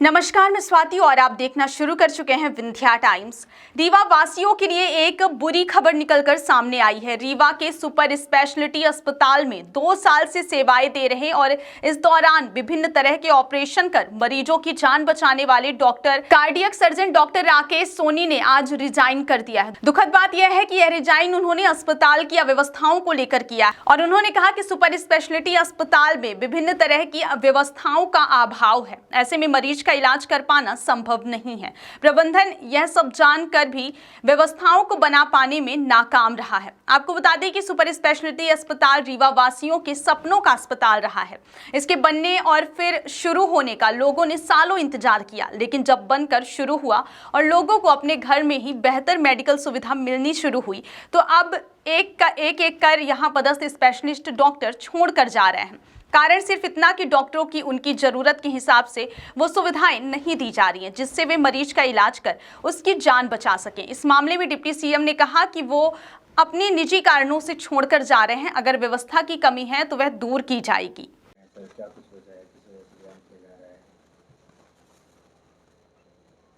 नमस्कार, मैं स्वाति और आप देखना शुरू कर चुके हैं विंध्या टाइम्स। रीवा वासियों के लिए एक बुरी खबर निकलकर सामने आई है। रीवा के सुपर स्पेशलिटी अस्पताल में 2 साल से सेवाएं दे रहे और इस दौरान विभिन्न तरह के ऑपरेशन कर मरीजों की जान बचाने वाले doctor cardiac surgeon doctor Rakesh Soni ने आज रिजाइन कर दिया है। दुखद बात यह है कि यह रिजाइन उन्होंने अस्पताल की अव्यवस्थाओं को लेकर किया और उन्होंने कहा कि सुपर स्पेशलिटी अस्पताल में विभिन्न तरह की व्यवस्थाओं का अभाव है। ऐसे में मरीज का इलाज कर पाना संभव नहीं है। प्रबंधन यह सब जानकर भी व्यवस्थाओं को बना पाने में नाकाम रहा है। आपको बता दें कि सुपर स्पेशलिटी अस्पताल रीवा वासियों के सपनों का अस्पताल रहा है। इसके बनने और फिर शुरू होने का लोगों ने सालों इंतजार किया, लेकिन जब बनकर शुरू हुआ और लोगों को अपने घर में ही बेहतर मेडिकल सुविधा मिलनी शुरू हुई, तो अब एक कर यहाँ पदस्थ स्पेशलिस्ट डॉक्टर छोड़कर जा रहे हैं। कारण सिर्फ इतना कि डॉक्टरों की उनकी जरूरत के हिसाब से वो सुविधाएं नहीं दी जा रही हैं, जिससे वे मरीज का इलाज कर उसकी जान बचा सकें। इस मामले में डिप्टी सीएम ने कहा कि वो अपने निजी कारणों से छोड़कर जा रहे हैं। अगर व्यवस्था की कमी है तो वह दूर की जाएगी।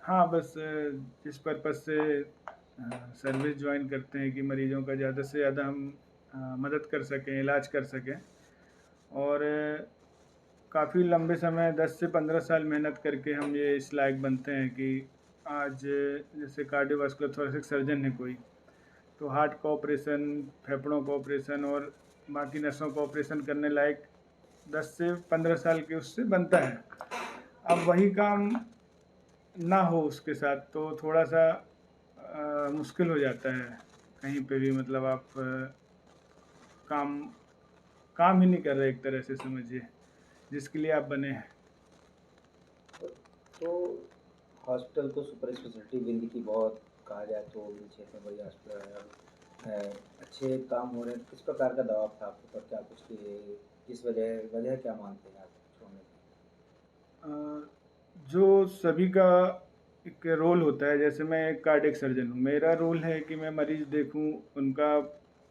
हाँ, बस जिस पर्पज़ से सर्विस ज्वाइन करते हैं कि मरीजों का ज़्यादा से ज़्यादा हम मदद कर सकें, इलाज कर सकें। और काफ़ी लंबे समय 10 से 15 साल मेहनत करके हम ये इस लायक बनते हैं कि आज जैसे कार्डियोवास्कुलर थोरेसिक सर्जन है कोई, तो हार्ट का ऑपरेशन, फेफड़ों का ऑपरेशन और बाकी नसों का ऑपरेशन करने लायक 10 से 15 साल के उससे बनता है। अब वही काम ना हो उसके साथ तो थोड़ा सा मुश्किल हो जाता है। कहीं पे भी मतलब आप काम ही नहीं कर रहे, एक तरह से समझिए, जिसके लिए आप बने हैं। तो हॉस्पिटल तो सुपर स्पेशलिटी विंग की बहुत कहा जाए तो क्षेत्र में बड़ी हॉस्पिटल है, अच्छे काम हो रहे हैं। किस प्रकार का दबाव था आपके ऊपर, क्या कुछ किस वजह क्या मानते हैं आप छोड़ने की? जो सभी का एक रोल होता है, जैसे मैं एक कार्डियक सर्जन हूँ, मेरा रोल है कि मैं मरीज़ देखूँ, उनका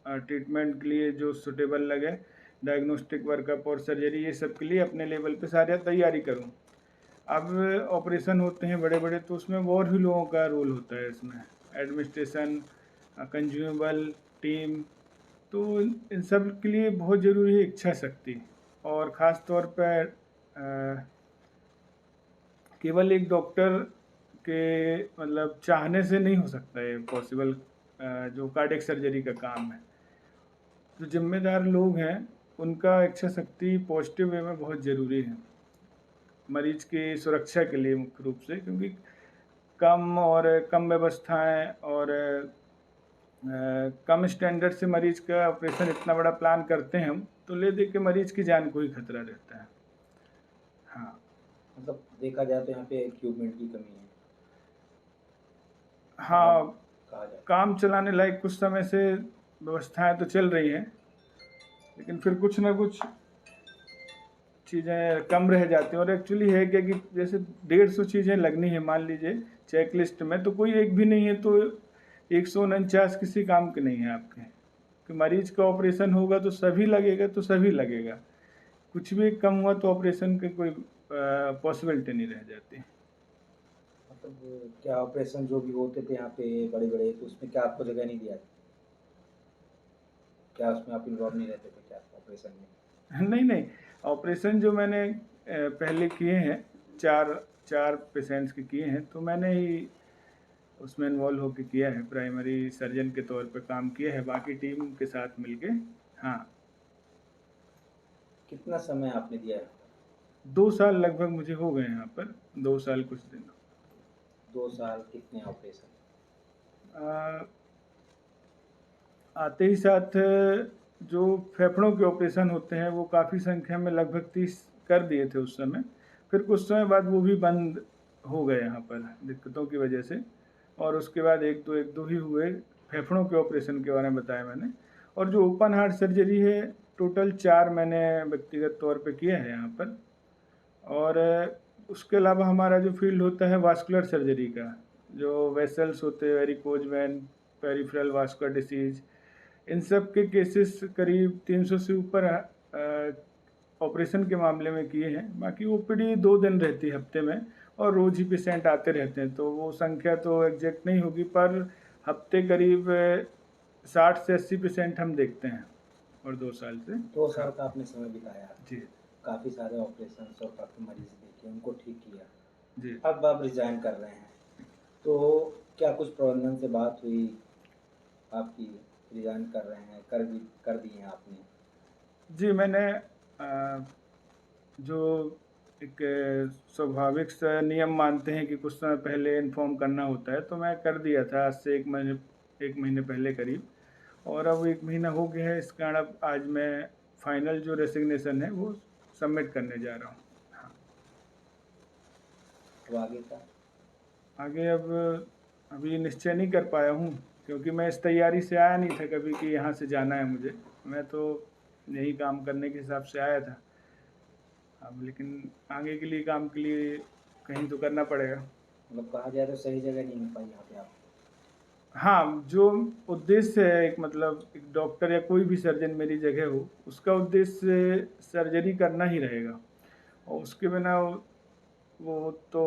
ट्रीटमेंट के लिए जो सुटेबल लगे, डायग्नोस्टिक वर्कअप और सर्जरी, ये सब के लिए अपने लेवल पे सारी तैयारी करूँ। अब ऑपरेशन होते हैं बड़े बड़े, तो उसमें और भी लोगों का रोल होता है, इसमें एडमिनिस्ट्रेशन, कंज्यूमेबल टीम, तो इन सब के लिए बहुत ज़रूरी है इच्छा शक्ति। और ख़ास तौर पर केवल एक डॉक्टर के मतलब चाहने से नहीं हो सकता है पॉसिबल। जो कार्डियक सर्जरी का काम है, जो जिम्मेदार लोग हैं उनका इच्छा शक्ति पॉजिटिव वे में बहुत ज़रूरी है मरीज की सुरक्षा के लिए, मुख्य रूप से, क्योंकि कम व्यवस्थाएं और कम स्टैंडर्ड से मरीज का ऑपरेशन इतना बड़ा प्लान करते हैं हम, तो ले दे के मरीज की जान को ही खतरा रहता है। हाँ, मतलब देखा जाए तो यहाँ पे इक्विपमेंट की कमी है। हाँ, कहा जाए काम चलाने लायक कुछ समय से व्यवस्थाएं तो चल रही हैं, लेकिन फिर कुछ ना कुछ चीज़ें कम रह जाती हैं। और एक्चुअली है क्या कि जैसे 150 चीज़ें लगनी है, मान लीजिए चेक लिस्ट में, तो कोई एक भी नहीं है तो 149 किसी काम के नहीं है आपके। कि मरीज का ऑपरेशन होगा तो सभी लगेगा, तो सभी लगेगा। कुछ भी कम हुआ तो ऑपरेशन की कोई पॉसिबिलिटी नहीं रह जाती। मतलब क्या ऑपरेशन जो भी होते थे यहाँ पे बड़े बड़े, तो उसमें क्या आपको जगह नहीं दिया? क्या उसमें आप इन्वॉल्व नहीं रहते थे क्या ऑपरेशन में? नहीं, ऑपरेशन जो मैंने पहले किए हैं, चार पेशेंट्स के किए हैं, तो मैंने ही उसमें इन्वॉल्व होकर किया है, प्राइमरी सर्जन के तौर पे काम किया है, बाकी टीम के साथ मिलके। हाँ। कितना समय आपने दिया है? 2 साल लगभग मुझे हो गए यहाँ पर, 2 साल कुछ दिन। 2 साल, कितने ऑपरेशन? आते ही साथ जो फेफड़ों के ऑपरेशन होते हैं वो काफ़ी संख्या में, लगभग 30 कर दिए थे उस समय। फिर कुछ समय बाद वो भी बंद हो गए यहाँ पर दिक्कतों की वजह से। और उसके बाद एक दो ही हुए। फेफड़ों के ऑपरेशन के बारे में बताया मैंने। और जो ओपन हार्ट सर्जरी है, टोटल 4 मैंने व्यक्तिगत तौर पे किया है यहाँ पर। और उसके अलावा हमारा जो फील्ड होता है वास्कुलर सर्जरी का, जो वेसल्स होते हैं, varicose vein, peripheral vascular disease, इन सब के केसेस करीब 300 से ऊपर ऑपरेशन के मामले में किए हैं। बाकी ओपीडी 2 दिन रहती है हफ्ते में, और रोज़ ही पेशेंट आते रहते हैं, तो वो संख्या तो एग्जैक्ट नहीं होगी, पर हफ्ते करीब 60 से 80 पेशेंट हम देखते हैं, और 2 साल से। 2 साल का आपने समय बिताया, जी काफ़ी सारे ऑपरेशन और काफ़ी मरीज देखे, उनको ठीक किया, जी। अब आप रिजाइन कर रहे हैं, तो क्या कुछ प्रबंधन से बात हुई आपकी? रिजाइन कर रहे हैं, कर दिए हैं आपने? जी, मैंने जो एक स्वाभाविक सा नियम मानते हैं कि कुछ समय पहले इन्फॉर्म करना होता है, तो मैं कर दिया था आज से 1 महीने पहले करीब, और अब 1 महीना हो गया है। इस कारण अब आज मैं फाइनल जो रेसिग्नेशन है वो सबमिट करने जा रहा हूँ। हाँ, तो आगे का आगे अब अभी निश्चय नहीं कर पाया हूँ, क्योंकि मैं इस तैयारी से आया नहीं था कभी कि यहाँ से जाना है मुझे। मैं तो यही काम करने के हिसाब से आया था, अब लेकिन आगे के लिए काम के लिए कहीं तो करना पड़ेगा। मतलब कहा जाए तो सही जगह नहीं मिल पाई यहाँ पे आप? हाँ, जो उद्देश्य है एक मतलब एक डॉक्टर या कोई भी सर्जन मेरी जगह हो, उसका उद्देश्य सर्जरी करना ही रहेगा, और उसके बिना वो तो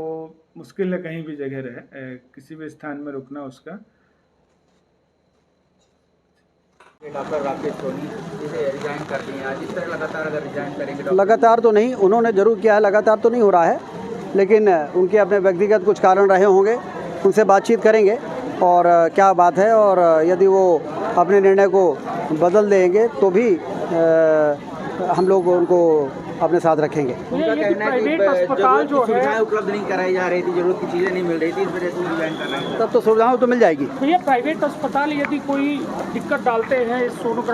मुश्किल है कहीं भी जगह रहे, किसी भी स्थान में रुकना उसका। डॉक्टर राकेश सोनी जिसे रिजाइन कर दिए आज, इस तरह लगातार अगर रिजाइन करेंगे लगातार तो नहीं, उन्होंने ज़रूर किया है, लगातार तो नहीं हो रहा है, लेकिन उनके अपने व्यक्तिगत कुछ कारण रहे होंगे, उनसे बातचीत करेंगे और क्या बात है, और यदि वो अपने निर्णय को बदल देंगे तो भी हम लोग उनको अपने साथ रखेंगे। उनका कहना है कि अस्पताल जो सुविधाएं उपलब्ध नहीं कराई जा रही थी, जरूरत की चीज़ें नहीं मिल रही थी, इस वजह से रिजाइन कर रहे हैं। तब तो सुविधाएं तो मिल जाएगी। भैया प्राइवेट अस्पताल यदि कोई दिक्कत डालते हैं सोनोग्राफी